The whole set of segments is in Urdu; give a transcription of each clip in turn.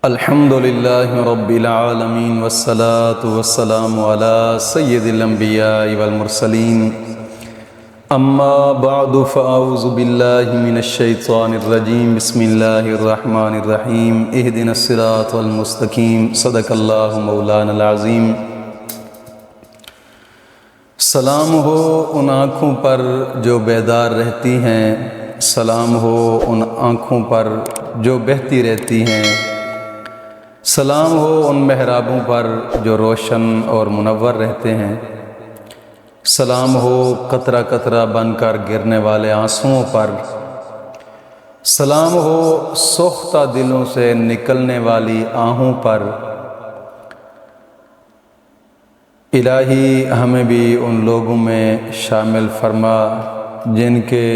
الحمدللہ رب العالمین والصلاة والسلام علی سید الانبیاء والمرسلین اما بعد فاعوذ باللہ من الشیطان الرجیم بسم اللہ الرحمن الرحیم اہدنا الصراط المستقیم صدق اللہ مولانا العظیم۔ سلام ہو ان آنکھوں پر جو بیدار رہتی ہیں، سلام ہو ان آنکھوں پر جو بہتی رہتی ہیں، سلام ہو ان محرابوں پر جو روشن اور منور رہتے ہیں، سلام ہو قطرہ قطرہ بن کر گرنے والے آنسوؤں پر، سلام ہو سوختہ دلوں سے نکلنے والی آہوں پر۔ الہی ہمیں بھی ان لوگوں میں شامل فرما جن کے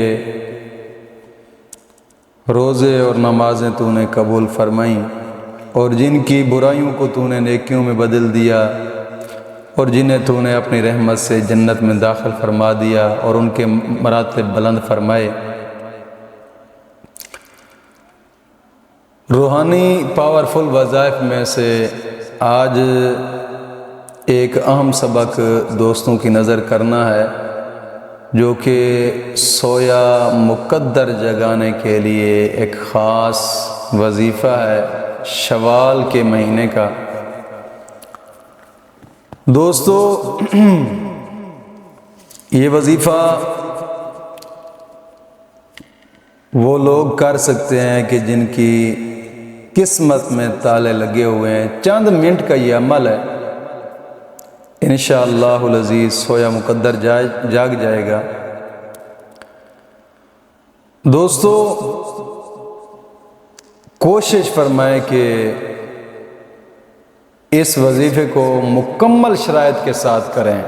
روزے اور نمازیں تو نے قبول فرمائیں، اور جن کی برائیوں کو تو نے نیکیوں میں بدل دیا، اور جنہیں تو نے اپنی رحمت سے جنت میں داخل فرما دیا اور ان کے مراتب بلند فرمائے۔ روحانی پاورفل وظائف میں سے آج ایک اہم سبق دوستوں کی نظر کرنا ہے، جو کہ سویا مقدر جگانے کے لیے ایک خاص وظیفہ ہے شوال کے مہینے کا۔ دوستو، یہ وظیفہ وہ لوگ کر سکتے ہیں کہ جن کی قسمت میں تالے لگے ہوئے ہیں۔ چند منٹ کا یہ عمل ہے، انشاءاللہ العزیز سویا مقدر جاگ جائے گا۔ دوستو، کوشش فرمائیں کہ اس وظیفے کو مکمل شرائط کے ساتھ کریں۔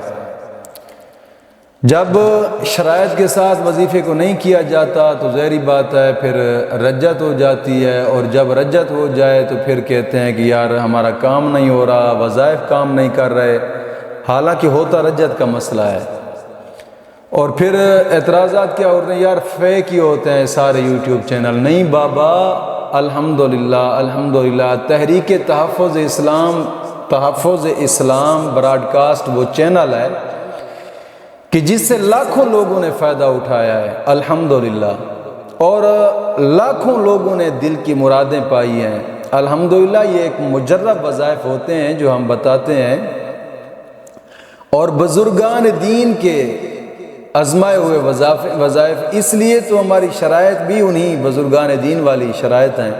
جب شرائط کے ساتھ وظیفے کو نہیں کیا جاتا تو ظاہری بات ہے پھر رجت ہو جاتی ہے، اور جب رجت ہو جائے تو پھر کہتے ہیں کہ یار ہمارا کام نہیں ہو رہا، وظائف کام نہیں کر رہے، حالانکہ ہوتا رجت کا مسئلہ ہے۔ اور پھر اعتراضات کیا ہوتے ہیں، یار فیک ہی ہوتے ہیں سارے یوٹیوب چینل۔ نہیں بابا، الحمدللہ تحریک تحفظ اسلام براڈ کاسٹ وہ چینل ہے کہ جس سے لاکھوں لوگوں نے فائدہ اٹھایا ہے الحمدللہ، اور لاکھوں لوگوں نے دل کی مرادیں پائی ہیں الحمدللہ۔ یہ ایک مجرب وظائف ہوتے ہیں جو ہم بتاتے ہیں، اور بزرگان دین کے آزمائے ہوئے وظائف، اس لیے تو ہماری شرائط بھی انہی بزرگان دین والی شرائط ہیں۔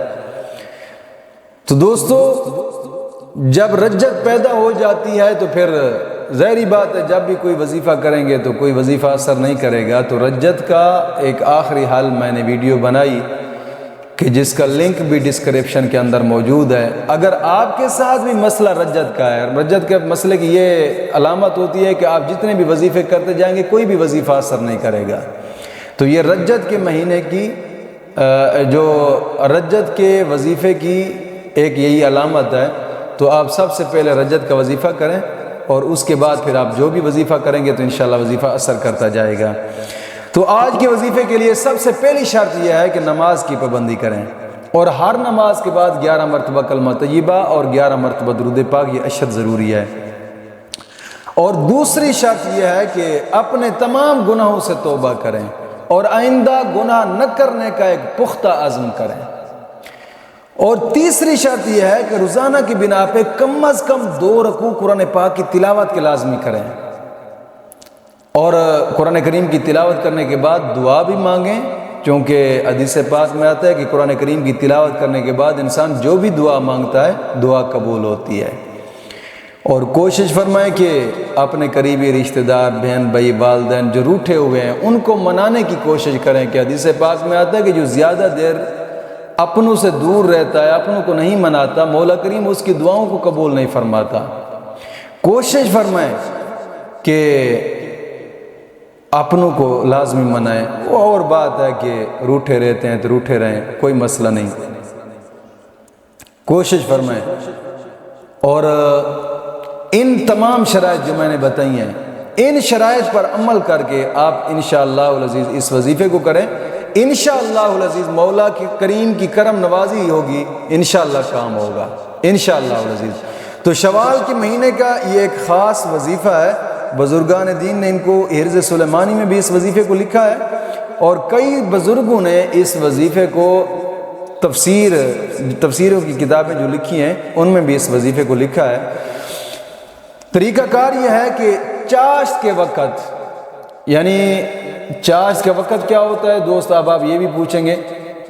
تو دوستو، جب رجت پیدا ہو جاتی ہے تو پھر ظاہری بات ہے جب بھی کوئی وظیفہ کریں گے تو کوئی وظیفہ اثر نہیں کرے گا۔ تو رجت کا ایک آخری حل میں نے ویڈیو بنائی کہ جس کا لنک بھی ڈسکرپشن کے اندر موجود ہے۔ اگر آپ کے ساتھ بھی مسئلہ رجت کا ہے، رجت کے مسئلے کی یہ علامت ہوتی ہے کہ آپ جتنے بھی وظیفے کرتے جائیں گے کوئی بھی وظیفہ اثر نہیں کرے گا، تو یہ رجت کے مہینے کی جو رجت کے وظیفے کی ایک یہی علامت ہے۔ تو آپ سب سے پہلے رجت کا وظیفہ کریں، اور اس کے بعد پھر آپ جو بھی وظیفہ کریں گے تو انشاءاللہ وظیفہ اثر کرتا جائے گا۔ تو آج کے وظیفے کے لیے سب سے پہلی شرط یہ ہے کہ نماز کی پابندی کریں، اور ہر نماز کے بعد 11 مرتبہ کلمہ طیبہ اور 11 مرتبہ درود پاک، یہ اشد ضروری ہے۔ اور دوسری شرط یہ ہے کہ اپنے تمام گناہوں سے توبہ کریں، اور آئندہ گناہ نہ کرنے کا ایک پختہ عزم کریں۔ اور تیسری شرط یہ ہے کہ روزانہ کی بنا پہ کم از کم 2 رکوع قرآن پاک کی تلاوت کے لازمی کریں، اور قرآن کریم کی تلاوت کرنے کے بعد دعا بھی مانگیں، چونکہ حدیث پاک میں آتا ہے کہ قرآن کریم کی تلاوت کرنے کے بعد انسان جو بھی دعا مانگتا ہے دعا قبول ہوتی ہے۔ اور کوشش فرمائیں کہ اپنے قریبی رشتہ دار، بہن بھائی، والدین جو روٹھے ہوئے ہیں ان کو منانے کی کوشش کریں، کہ حدیث پاک میں آتا ہے کہ جو زیادہ دیر اپنوں سے دور رہتا ہے، اپنوں کو نہیں مناتا، مولا کریم اس کی دعاؤں کو قبول نہیں فرماتا۔ کوشش فرمائیں کہ اپنوں کو لازمی منائیں۔ وہ اور بات ہے کہ روٹھے رہتے ہیں تو روٹھے رہیں، کوئی مسئلہ نہیں، کوشش فرمائیں۔ اور ان تمام شرائط جو میں نے بتائی ہیں، ان شرائط پر عمل کر کے آپ انشاءاللہ العزیز اس وظیفے کو کریں۔ انشاءاللہ العزیز مولا کی کریم کی کرم نوازی ہوگی، انشاءاللہ کام ہوگا انشاءاللہ العزیز۔ تو شوال کے مہینے کا یہ ایک خاص وظیفہ ہے، بزرگان دین نے ان کو حرز سلیمانی میں بھی اس وظیفے کو لکھا ہے، اور کئی بزرگوں نے اس وظیفے کو تفسیروں کی کتابیں جو لکھی ہیں ان میں بھی اس وظیفے کو لکھا ہے۔ طریقہ کار یہ ہے کہ چاشت کے وقت، یعنی چاشت کا وقت کیا ہوتا ہے دوست؟ اب آپ یہ بھی پوچھیں گے،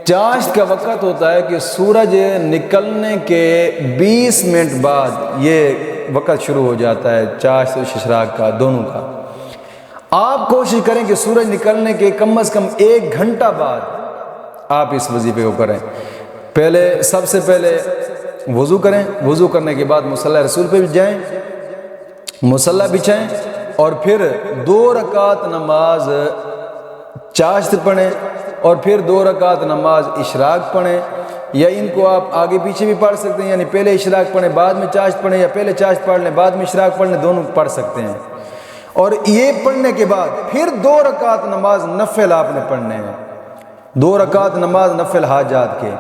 چاشت کا وقت ہوتا ہے کہ سورج نکلنے کے 20 منٹ بعد یہ وقت شروع ہو جاتا ہے، چاشت و اشراق کا دونوں کا۔ آپ کوشش کریں کہ سورج نکلنے کے کم از کم 1 گھنٹہ بعد آپ اس وظیفے کو کریں۔ سب سے پہلے وضو کریں، وضو کرنے کے بعد مصلی رسول پہ جائیں، مصلی بچھائیں، اور پھر 2 رکعت نماز چاشت پڑھیں، اور پھر 2 رکعت نماز اشراق پڑھیں، یا ان کو آپ آگے پیچھے بھی پڑھ سکتے ہیں، یعنی پہلے اشراق پڑھیں بعد میں چاشت پڑھیں، یا پہلے چاشت پڑھ لیں بعد میں اشراق پڑھ لیں، دونوں پڑھ سکتے ہیں۔ اور یہ پڑھنے کے بعد پھر 2 رکعت نماز نفل آپ نے پڑھنے ہیں، 2 رکعت نماز نفل حاجات کے،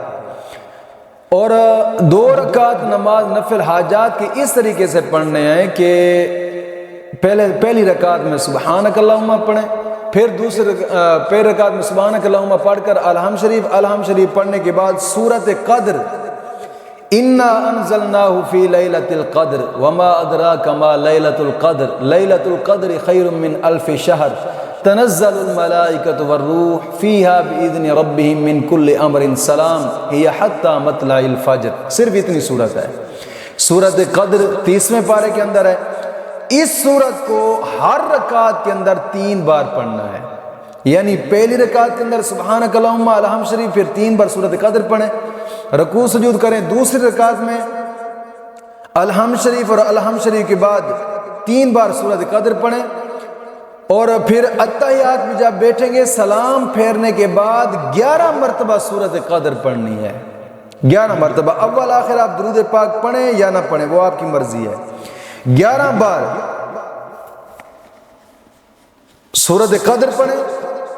اور 2 رکعت نماز نفل حاجات کے اس طریقے سے پڑھنے ہیں کہ پہلی رکعت میں سبحانک اللہم پڑھیں، پھر پہلی رکعت میں سبحانک اللہم پڑھ کر الحمد شریف پڑھنے کے بعد سورۃ قدر، انا انزلناہ فی لیلۃ القدر وما ادراک ما لیلۃ القدر لیلۃ القدر خیر من الف شہر تنزل الملائکۃ والروح فیہا بإذن ربہم من کل امر سلام ہی حتی مطلع الفجر۔ صرف اتنی صورت ہے، سورۃ قدر 30ویں پارے کے اندر ہے۔ اس سورت کو ہر رکعت کے اندر 3 بار پڑھنا ہے، یعنی پہلی رکعت کے اندر سبحانک اللہم الحمد شریف، پھر 3 بار سورۃ قدر پڑھیں، رکوع سجود کریں، دوسری رکعت میں الحمد شریف اور الحمد شریف کے بعد 3 بار سورۃ قدر پڑھیں، اور پھر اتحیات میں جب بیٹھیں گے سلام پھیرنے کے بعد 11 مرتبہ سورۃ قدر پڑھنی ہے، 11 مرتبہ۔ اول آخر آپ درود پاک پڑھیں یا نہ پڑھیں وہ آپ کی مرضی ہے۔ 11 بار سورۃ قدر پڑھیں،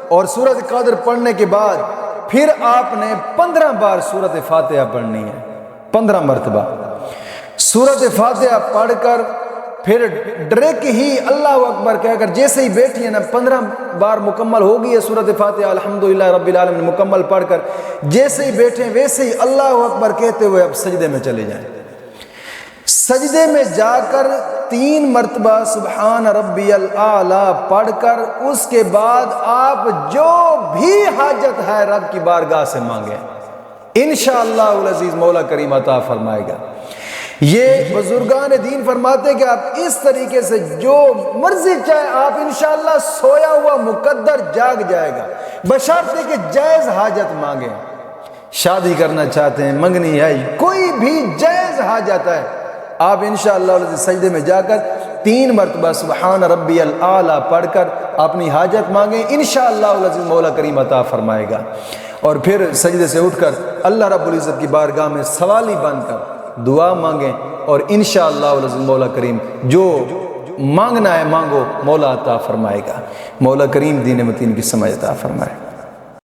اور سورۃ قدر پڑھنے کے بعد پھر آپ نے 15 بار سورۃ فاتحہ پڑھنی ہے، 15 مرتبہ سورۃ فاتحہ پڑھ کر پھر ڈائریکٹ ہی اللہ اکبر کہہ کر جیسے ہی بیٹھی ہے نا، 15 بار مکمل ہوگی ہے سورۃ فاتحہ الحمدللہ رب العالمین مکمل پڑھ کر، جیسے ہی بیٹھیں ویسے ہی اللہ اکبر کہتے ہوئے اب سجدے میں چلے جائیں۔ سجدے میں جا کر 3 مرتبہ سبحان ربی الاعلیٰ پڑھ کر اس کے بعد آپ جو بھی حاجت ہے رب کی بارگاہ سے مانگیں، انشاءاللہ العزیز مولا کریم عطا فرمائے گا۔ یہ بزرگان دین فرماتے کہ آپ اس طریقے سے جو مرضی چاہے آپ انشاءاللہ سویا ہوا مقدر جاگ جائے گا، بشرطے کہ جائز حاجت مانگیں۔ شادی کرنا چاہتے ہیں، منگنی ہے، کوئی بھی جائز حاجت ہے، آپ انشاءاللہ سجدے میں جا کر 3 مرتبہ سبحان ربی الاعلیٰ پڑھ کر اپنی حاجت مانگیں، انشاءاللہ مولا کریم عطا فرمائے گا۔ اور پھر سجدے سے اٹھ کر اللہ رب العزت کی بارگاہ میں سوالی بن کر دعا مانگیں، اور انشاءاللہ مولا کریم جو مانگنا ہے مانگو، مولا عطا فرمائے گا۔ مولا کریم دین متین کی سمجھ عطا فرمائے۔